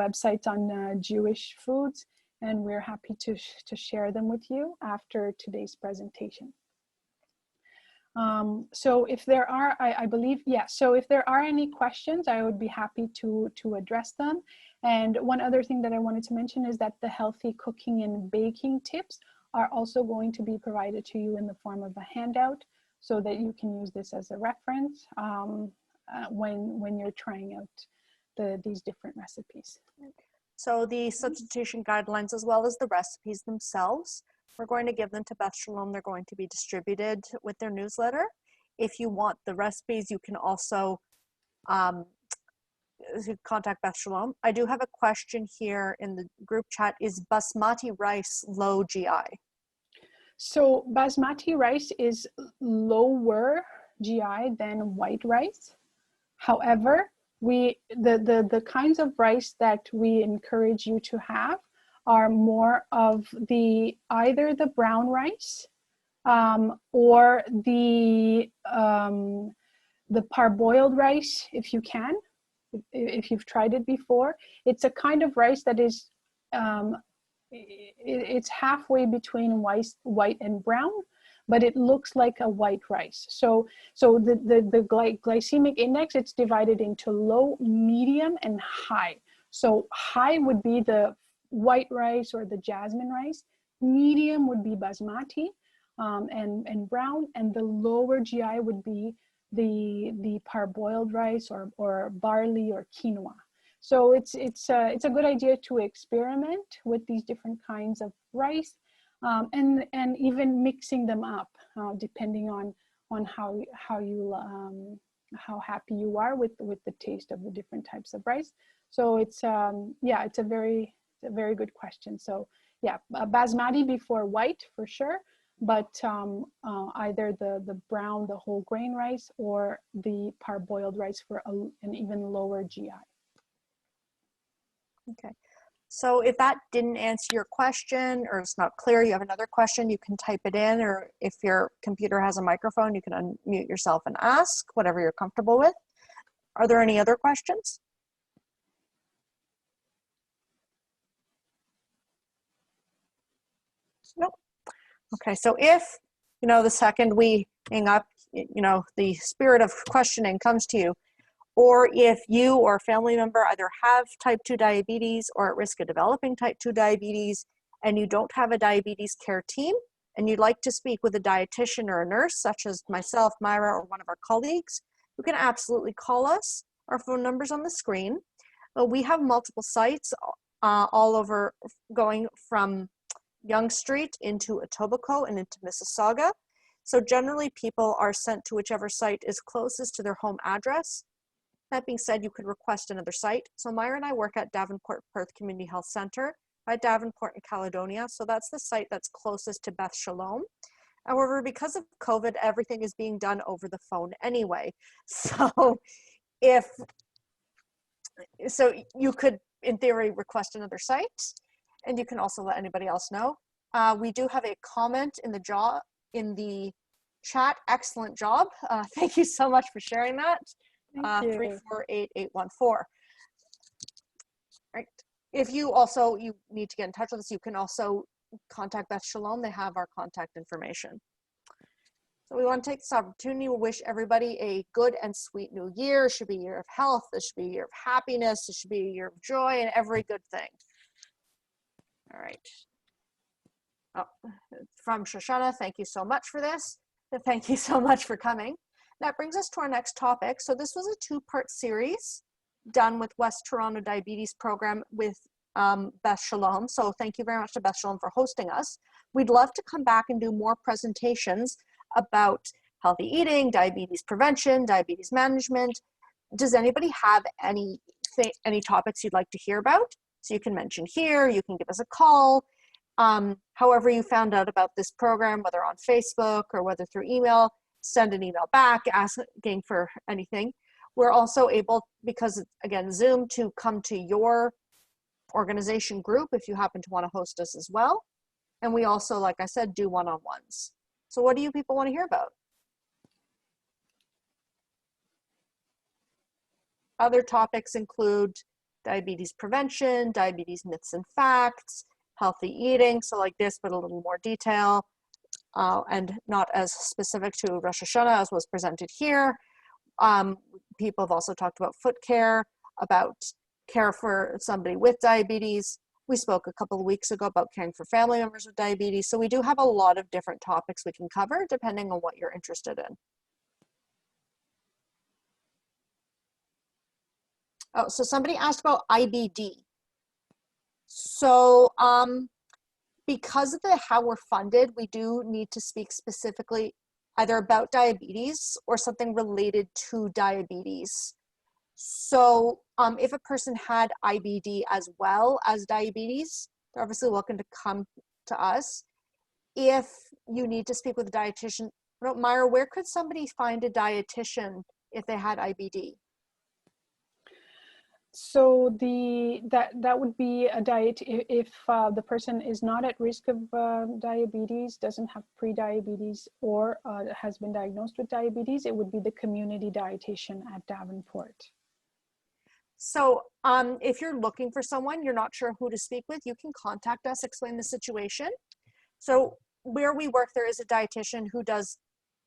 websites on Jewish foods, and we're happy to share them with you after today's presentation. So if there are, I believe, yeah, so if there are any questions, I would be happy to address them. And one other thing that I wanted to mention is that the healthy cooking and baking tips are also going to be provided to you in the form of a handout, so that you can use this as a reference when you're trying out these different recipes. So the substitution guidelines, as well as the recipes themselves, we're going to give them to Beth Shalom. They're going to be distributed with their newsletter. If you want the recipes, you can also contact Beth Shalom. I do have a question here in the group chat. Is basmati rice low GI? So basmati rice is lower GI than white rice. However, the kinds of rice that we encourage you to have are more of either the brown rice or the parboiled rice, if you can, if you've tried it before. It's a kind of rice that is it's halfway between white and brown, but it looks like a white rice. So the glycemic index, it's divided into low, medium, and high. So high would be the white rice or the jasmine rice. Medium would be basmati and brown, and the lower GI would be the parboiled rice or barley or quinoa. So it's a good idea to experiment with these different kinds of rice, and even mixing them up depending on how happy you are with the taste of the different types of rice. So it's it's a very good question. So yeah, basmati before white for sure, but either the brown, the whole grain rice, or the parboiled rice for an even lower GI. Okay, so if that didn't answer your question or it's not clear, you have another question, you can type it in, or if your computer has a microphone, you can unmute yourself and ask whatever you're comfortable with. Are there any other questions? Nope. Okay, so if, the second we hang up, the spirit of questioning comes to you, or if you or a family member either have type 2 diabetes or at risk of developing type 2 diabetes, and you don't have a diabetes care team, and you'd like to speak with a dietitian or a nurse, such as myself, Myra, or one of our colleagues, you can absolutely call us. Our phone number's on the screen. We have multiple sites all over, going from Yonge Street into Etobicoke and into Mississauga. So generally people are sent to whichever site is closest to their home address. That being said, you could request another site. So Myra and I work at Davenport Perth Community Health Center by Davenport and Caledonia. So that's the site that's closest to Beth Shalom. However, because of COVID, everything is being done over the phone anyway. So you could, in theory, request another site, and you can also let anybody else know. We do have a comment in the chat. Excellent job. Thank you so much for sharing that. 348814. Right. If you need to get in touch with us, you can also contact Beth Shalom. They have our contact information. So we want to take this opportunity to wish everybody a good and sweet new year. It should be a year of health. It should be a year of happiness. It should be a year of joy and every good thing. All right. Oh, from Shoshana, thank you so much for this. Thank you so much for coming. That brings us to our next topic. So this was a two-part series done with West Toronto Diabetes Program with Beth Shalom. So thank you very much to Beth Shalom for hosting us. We'd love to come back and do more presentations about healthy eating, diabetes prevention, diabetes management. Does anybody have any topics you'd like to hear about? So you can mention here, you can give us a call. However you found out about this program, whether on Facebook or whether through email, send an email back asking for anything. We're also able, because again, Zoom, to come to your organization group if you happen to want to host us as well. And we also, like I said, do one-on-ones. So what do you people want to hear about? Other topics include diabetes prevention, diabetes myths and facts, healthy eating, so like this, but a little more detail, and not as specific to Rosh Hashanah as was presented here. People have also talked about foot care, about care for somebody with diabetes. We spoke a couple of weeks ago about caring for family members with diabetes. So we do have a lot of different topics we can cover depending on what you're interested in. Oh, so somebody asked about IBD. So because of how we're funded, we do need to speak specifically either about diabetes or something related to diabetes. So if a person had IBD as well as diabetes, they're obviously welcome to come to us. If you need to speak with a dietitian, Myra, where could somebody find a dietitian if they had IBD? So that would be a diet if the person is not at risk of diabetes, doesn't have pre-diabetes, or has been diagnosed with diabetes. It would be the community dietitian at Davenport. So if you're looking for someone, you're not sure who to speak with, you can contact us, explain the situation. So where we work, there is a dietitian who does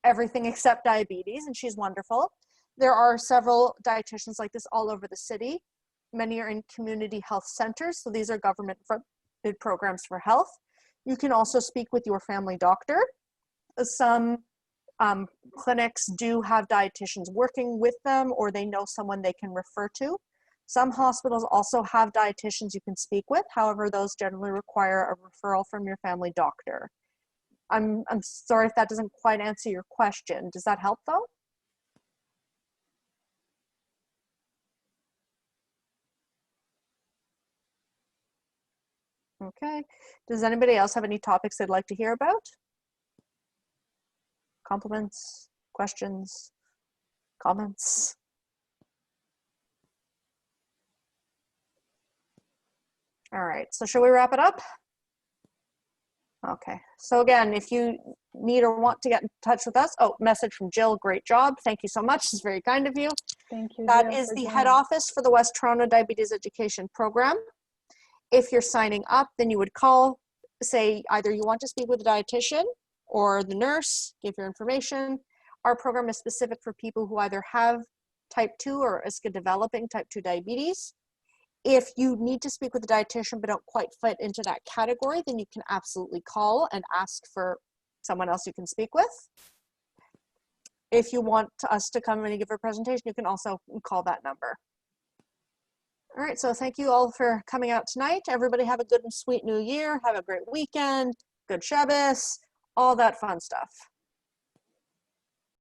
everything except diabetes, and she's wonderful. There are several dietitians like this all over the city. Many are in community health centers, so these are government-funded programs for health. You can also speak with your family doctor. Some clinics do have dietitians working with them, or they know someone they can refer to. Some hospitals also have dietitians you can speak with. However, those generally require a referral from your family doctor. I'm sorry if that doesn't quite answer your question. Does that help though? Okay. Does anybody else have any topics they'd like to hear about? Compliments, questions, comments? All right, so shall we wrap it up? Okay, so again, if you need or want to get in touch with us, message from Jill, great job. Thank you so much, it's very kind of you. Thank you. That is the head office for the West Toronto Diabetes Education Program. If you're signing up, then you would call, say either you want to speak with a dietitian or the nurse, give your information. Our program is specific for people who either have type 2 or is developing type 2 diabetes. If you need to speak with a dietitian but don't quite fit into that category, then you can absolutely call and ask for someone else you can speak with. If you want us to come in and give a presentation, you can also call that number. All right, so thank you all for coming out tonight. Everybody have a good and sweet new year. Have a great weekend, good Shabbos, all that fun stuff.